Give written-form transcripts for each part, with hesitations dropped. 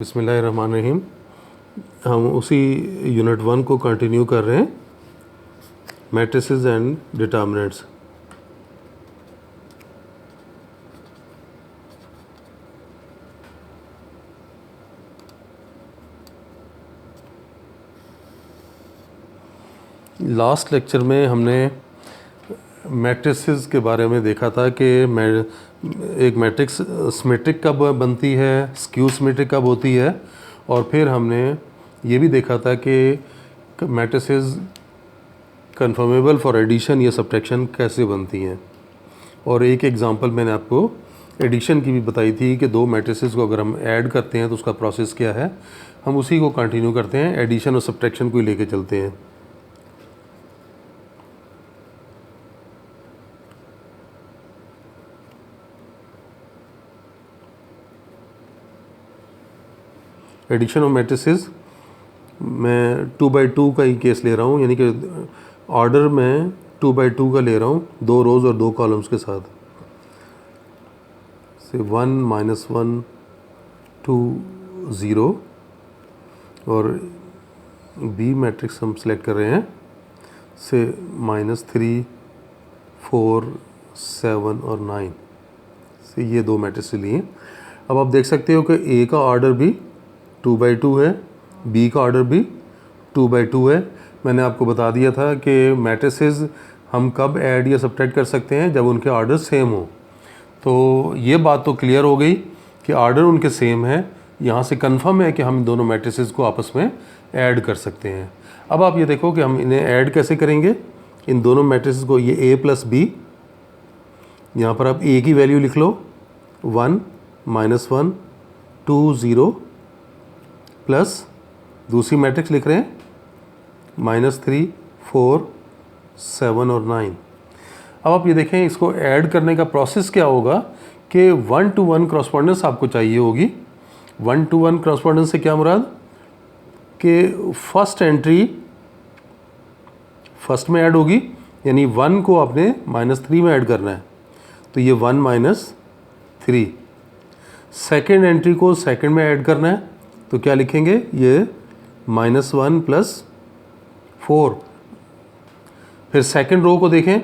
बिस्मिल्लाहिर्रहमानिर्रहीम। हम उसी यूनिट 1 को कंटिन्यू कर रहे हैं, matrices and determinants. Last lecture में हमने मैट्रिसेस के बारे में देखा था कि एक मैट्रिक्स सिमेट्रिक कब बनती है, स्क्यू सिमेट्रिक कब होती है, और फिर हमने ये भी देखा था कि मैट्रिसेस कन्फर्मेबल फॉर एडिशन या सब्ट्रैक्शन कैसे बनती हैं। और एक एग्जांपल मैंने आपको एडिशन की भी बताई थी कि दो मैट्रिसेस को अगर हम ऐड करते हैं तो उसका प्रोसेस क्या है। हम उसी को कंटिन्यू करते हैं, एडिशन और सब्ट्रैक्शन को ही लेके चलते हैं। एडिशन ऑफ मैट्रिसेस मैं 2x2 का ही केस ले रहा हूँ, यानी कि ऑर्डर में 2x2 का ले रहा हूँ, 2 रोज़ और 2 कॉलम्स के साथ। से 1 -1 2 0 और बी मैट्रिक्स हम सेलेक्ट कर रहे हैं से -3 4 7 और 9 से ये दो मैट्रिक्स लिए। अब आप देख सकते हो कि ए का ऑर्डर भी 2x2 है, बी का ऑर्डर भी 2x2 है। मैंने आपको बता दिया था कि मैट्रिसेस हम कब ऐड या सब्ट्रैक्ट कर सकते हैं, जब उनके ऑर्डर सेम हो। तो ये बात तो क्लियर हो गई कि ऑर्डर उनके सेम है। यहाँ से कंफर्म है कि हम दोनों मैट्रिसेस को आपस में ऐड कर सकते हैं। अब आप ये देखो कि हम इन्हें ऐड कैसे करेंगे, इन दोनों मैट्रिसेस को। ये a + b, यहाँ पर आप a की वैल्यू लिख लो 1 -1 2 0 प्लस दूसरी मैट्रिक्स लिख रहे हैं -3 4 7 और 9। अब आप ये देखें, इसको ऐड करने का प्रोसेस क्या होगा कि 1-to-1 क्रॉसपोंडेंस आपको चाहिए होगी। 1-to-1 क्रॉसपोंडेंस से क्या मुराद कि फर्स्ट एंट्री फर्स्ट में ऐड होगी, यानी 1 को आपने -3 में ऐड करना है, तो ये 1 -3। सेकेंड एंट्री को सेकेंड में ऐड करना है, तो क्या लिखेंगे, ये -1 + 4। फिर सेकेंड रो को देखें,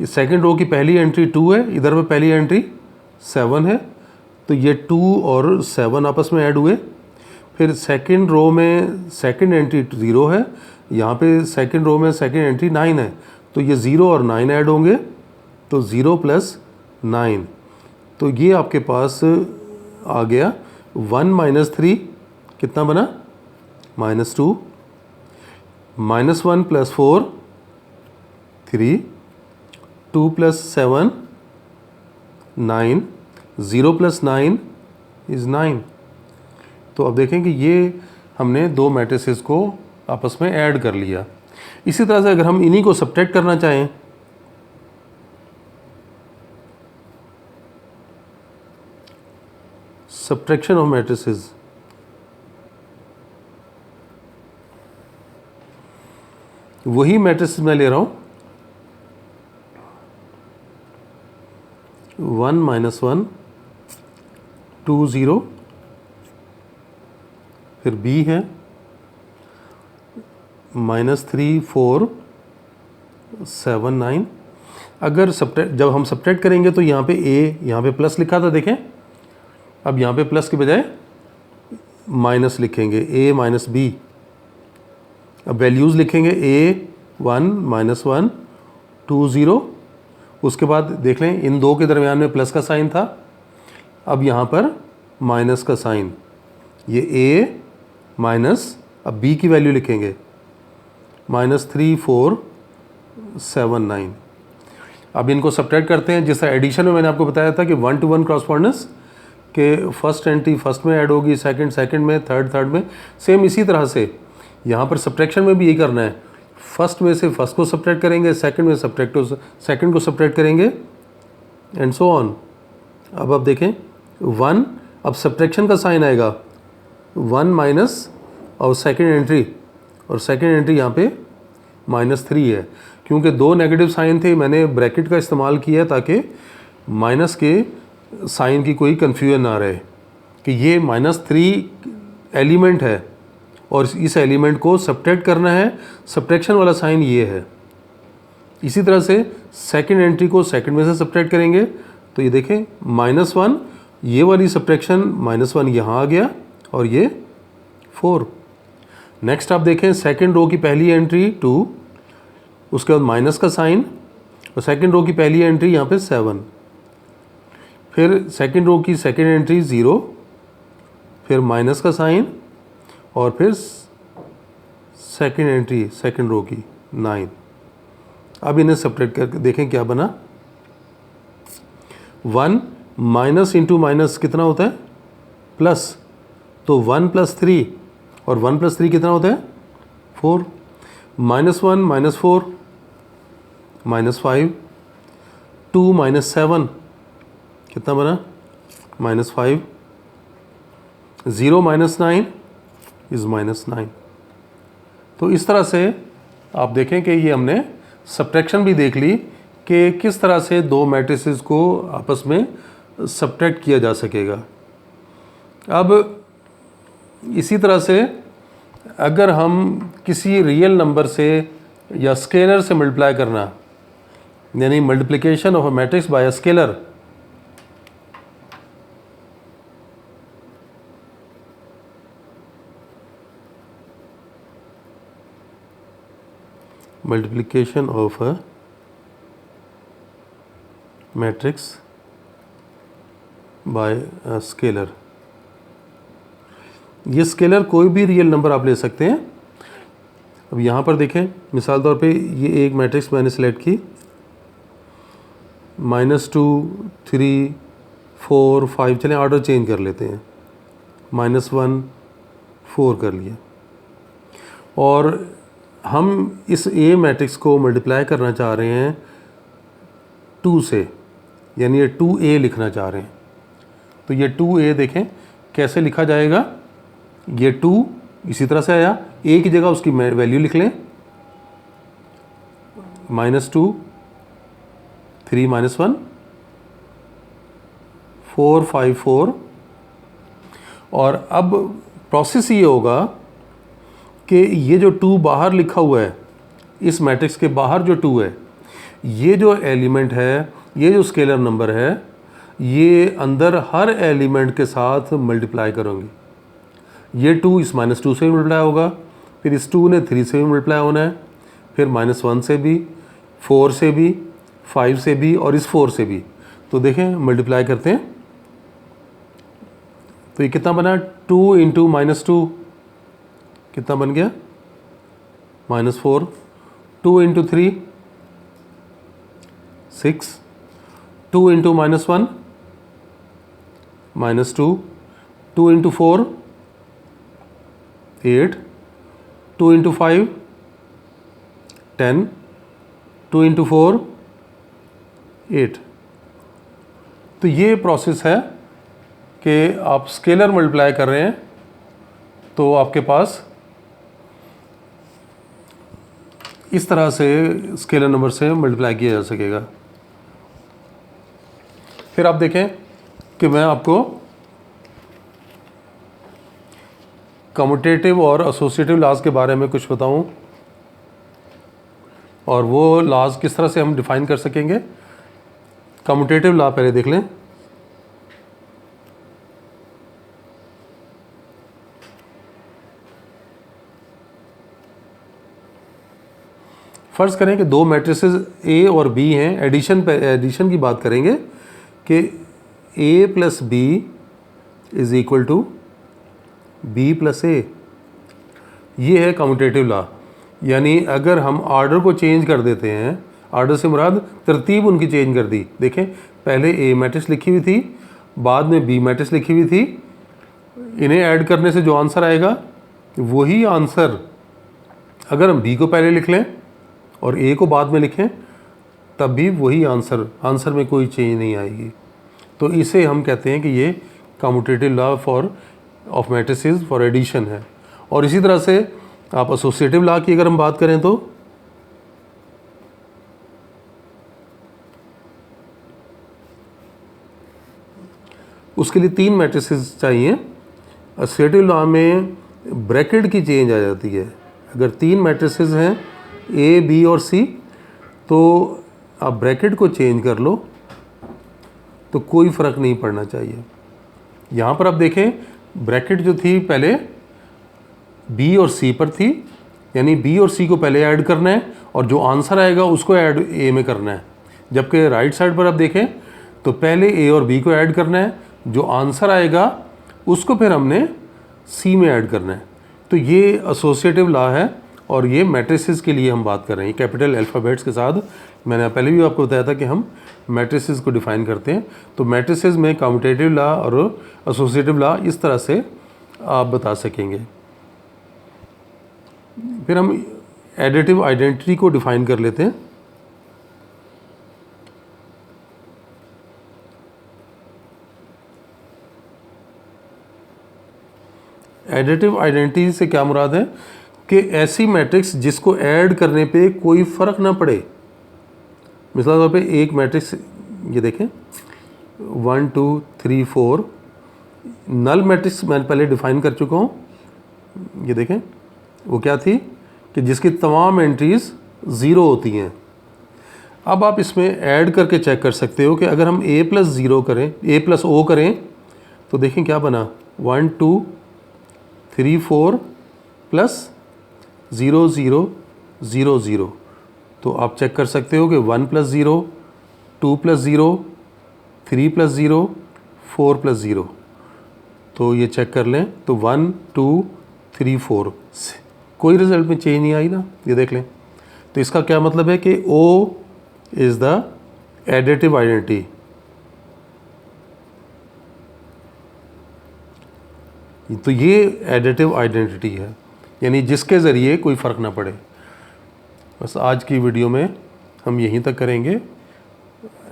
ये सेकेंड रो की पहली एंट्री 2 है, इधर पे पहली एंट्री 7 है, तो ये 2 और 7 आपस में ऐड हुए। फिर सेकेंड रो में सेकेंड एंट्री 0 है, यहाँ पे सेकेंड रो में सेकेंड एंट्री 9 है, तो ये 0 और 9 ऐड होंगे, तो 0 + 9। तो ये आपके पास आ गया 1 - 3 कितना बना -2, -1 + 4 3, 2 + 7 9, 0 + 9 इज़ 9। तो अब देखें कि ये हमने दो मैट्रिसेस को आपस में ऐड कर लिया। इसी तरह से अगर हम इन्हीं को सब्ट्रैक्ट करना चाहें, सब्ट्रैक्शन ऑफ मैट्रिसेस, वही मैट्रिसेस मैं ले रहा हूँ 1 -1 2 0, फिर B है -3 4 7 9। अगर जब हम सब्ट्रैक्ट करेंगे तो यहाँ पे A, यहाँ पे प्लस लिखा था, देखें। अब यहाँ पे प्लस के बजाय माइनस लिखेंगे, A - B। अब वैल्यूज़ लिखेंगे A 1 -1 2 0। उसके बाद देख लें, इन दो के दरमियान में प्लस का साइन था, अब यहाँ पर माइनस का साइन, ये A माइनस, अब B की वैल्यू लिखेंगे -3 4 7 9। अब इनको सब्ट्रैक्ट करते हैं। जैसा एडिशन में मैंने आपको बताया था कि 1-to-1 क्रॉसपोंडेंस के फर्स्ट एंट्री फर्स्ट में ऐड होगी, सेकंड सेकंड में, थर्ड थर्ड में। सेम इसी तरह से यहाँ पर सब्ट्रैक्शन में भी यही करना है। फर्स्ट में से फर्स्ट को सब्ट्रैक्ट करेंगे, सेकंड में सेकंड को सब्ट्रैक्ट करेंगे, एंड सो ऑन। अब आप देखें 1, अब सब्ट्रैक्शन का साइन आएगा 1 माइनस और सेकंड एंट्री, और सेकंड एंट्री यहाँ पे -3 है। क्योंकि दो नेगेटिव साइन थे, मैंने ब्रैकेट का इस्तेमाल किया ताकि माइनस के साइन की कोई कन्फ्यूजन ना रहे कि ये -3 एलिमेंट है और इस एलिमेंट को सब्ट्रैक्ट करना है, सब्ट्रैक्शन वाला साइन ये है। इसी तरह से सेकंड एंट्री को सेकंड में से सब्ट्रैक्ट करेंगे तो ये देखें -1, ये वाली सब्ट्रैक्शन -1 यहाँ आ गया और ये 4। नेक्स्ट आप देखें सेकंड रो की पहली एंट्री 2, उसके बाद माइनस का साइन, और सेकंड रो की पहली एंट्री यहाँ पे 7, फिर सेकंड रो की सेकंड एंट्री 0, फिर माइनस का साइन, और फिर सेकंड एंट्री सेकंड रो की 9। अब इन्हें सब्ट्रैक्ट करके देखें क्या बना। 1 माइनस इंटू माइनस कितना होता है? प्लस। तो 1 + 3, और 1 + 3 कितना होता है? 4। -1 - 4 -5, 2 - 7 कितना बना? -5, 0 - 9 इज़ -9। तो इस तरह से आप देखें कि ये हमने सब्ट्रैक्शन भी देख ली कि किस तरह से दो मैट्रिसेस को आपस में सब्ट्रैक्ट किया जा सकेगा। अब इसी तरह से अगर हम किसी रियल नंबर से या स्केलर से मल्टीप्लाई करना, यानी multiplication of a matrix bye a scalar, multiplication of a matrix by a scalar। ये स्केलर कोई भी रियल नंबर आप ले सकते हैं। अब यहाँ पर देखें मिसाल तौर पे ये एक मैट्रिक्स मैंने सेलेक्ट की, -2 3 4 5, चलें ऑर्डर चेंज कर लेते हैं, -1 4 कर लिया, और हम इस ए मैट्रिक्स को मल्टीप्लाई करना चाह रहे हैं 2 से, यानी ये 2a लिखना चाह रहे हैं। तो ये 2a देखें कैसे लिखा जाएगा। ये 2 इसी तरह से आया, a की जगह उसकी वैल्यू लिख लें, -2 3 - 1 4 5 4। और अब प्रोसेस ये होगा कि ये जो 2 बाहर लिखा हुआ है, इस मैट्रिक्स के बाहर जो 2 है, ये जो एलिमेंट है, ये जो स्केलर नंबर है, ये अंदर हर एलिमेंट के साथ मल्टीप्लाई करोगे। ये 2 इस -2 से भी मल्टीप्लाई होगा, फिर इस 2 ने 3 से भी मल्टीप्लाई होना है, फिर -1 से भी, 4 से भी, 5 से भी, और इस 4 से भी। तो देखें मल्टीप्लाई करते हैं तो ये कितना बना? 2 × -2 कितना बन गया? -4। 2 × 3 6, 2 × -1 -2, 2 × 4 8, 2 × 5 10, 2 × 4 8। तो ये प्रोसेस है कि आप स्केलर मल्टीप्लाई कर रहे हैं तो आपके पास इस तरह से स्केलर नंबर से मल्टीप्लाई किया जा सकेगा। फिर आप देखें कि मैं आपको कम्यूटेटिव और एसोसिएटिव लॉज के बारे में कुछ बताऊं, और वो लॉज किस तरह से हम डिफाइन कर सकेंगे। कम्यूटेटिव लॉ पहले देख लें। फ़र्ज़ करें कि दो मैट्रिसेस A और B हैं, एडिशन की बात करेंगे कि A + B = B + A। ये है कम्यूटेटिव लॉ। यानी अगर हम ऑर्डर को चेंज कर देते हैं, ऑर्डर से मुराद तरतीब उनकी चेंज कर दी। देखें पहले A मैट्रिक्स लिखी हुई थी, बाद में B मैट्रिक्स लिखी हुई थी, इन्हें ऐड करने से जो आंसर आएगा वही आंसर अगर हम B को पहले लिख लें और A को बाद में लिखें तब भी वही आंसर में कोई चेंज नहीं आएगी। तो इसे हम कहते हैं कि ये commutative law of matrices for addition है। और इसी तरह से आप एसोसिएटिव लॉ की अगर हम बात करें तो उसके लिए 3 मैट्रिसेस चाहिए एसोसिएटिव लॉ में ब्रैकेट की चेंज आ जाती है। अगर 3 मैट्रिसेस हैं ए, बी और सी, तो आप ब्रैकेट को चेंज कर लो तो कोई फ़र्क नहीं पड़ना चाहिए। यहाँ पर आप देखें ब्रैकेट जो थी पहले बी और सी पर थी, यानी बी और सी को पहले ऐड करना है और जो आंसर आएगा उसको ऐड ए में करना है। जबकि राइट साइड पर आप देखें तो पहले ए और बी को ऐड करना है, जो आंसर आएगा उसको फिर हमने सी में ऐड करना है। तो ये एसोसिएटिव लॉ है और ये मैट्रिसेस के लिए हम बात कर रहे हैं। कैपिटल अल्फ़ाबेट्स के साथ मैंने पहले भी आपको बताया था कि हम मैट्रिसेस को डिफ़ाइन करते हैं। तो मैट्रिसेस में कम्यूटेटिव लॉ और एसोसिएटिव लॉ इस तरह से आप बता सकेंगे। फिर हम एडिटिव आइडेंटिटी को डिफ़ाइन कर लेते हैं। एडिटिव आइडेंटिटी से क्या मुराद है कि ऐसी मैट्रिक्स जिसको ऐड करने पे कोई फ़र्क ना पड़े। मिसाल तौर पे एक मैट्रिक्स ये देखें 1 2 3 4 नल मैट्रिक्स मैंने पहले डिफ़ाइन कर चुका हूँ। ये देखें वो क्या थी कि जिसकी तमाम एंट्रीज़ 0 होती हैं। अब आप इसमें ऐड करके चेक कर सकते हो कि अगर हम a प्लस ज़ीरो करें, a प्लस ओ करें तो देखें क्या बना 1 2 3 4 प्लस 0 0 0 0। तो आप चेक कर सकते हो कि 1 प्लस 0, 2 प्लस 0, 3 प्लस 0, 4 प्लस 0। तो ये चेक कर लें तो 1 2 3 4 कोई रिजल्ट में चेंज नहीं आई ना, ये देख लें। तो इसका क्या मतलब है कि O is the additive identity. तो ये एडिटिव आइडेंटिटी है, यानी जिसके ज़रिए कोई फ़र्क ना पड़े। बस आज की वीडियो में हम यहीं तक करेंगे।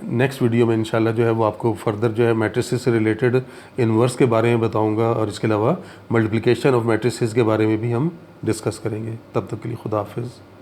नेक्स्ट वीडियो में इंशाल्लाह जो है वो आपको फर्दर जो है मैट्रिसेस से रिलेटेड इन्वर्स के बारे में बताऊंगा और इसके अलावा मल्टीप्लिकेशन ऑफ मैट्रिसेस के बारे में भी हम डिस्कस करेंगे। तब तक के लिए खुदा हाफिज़।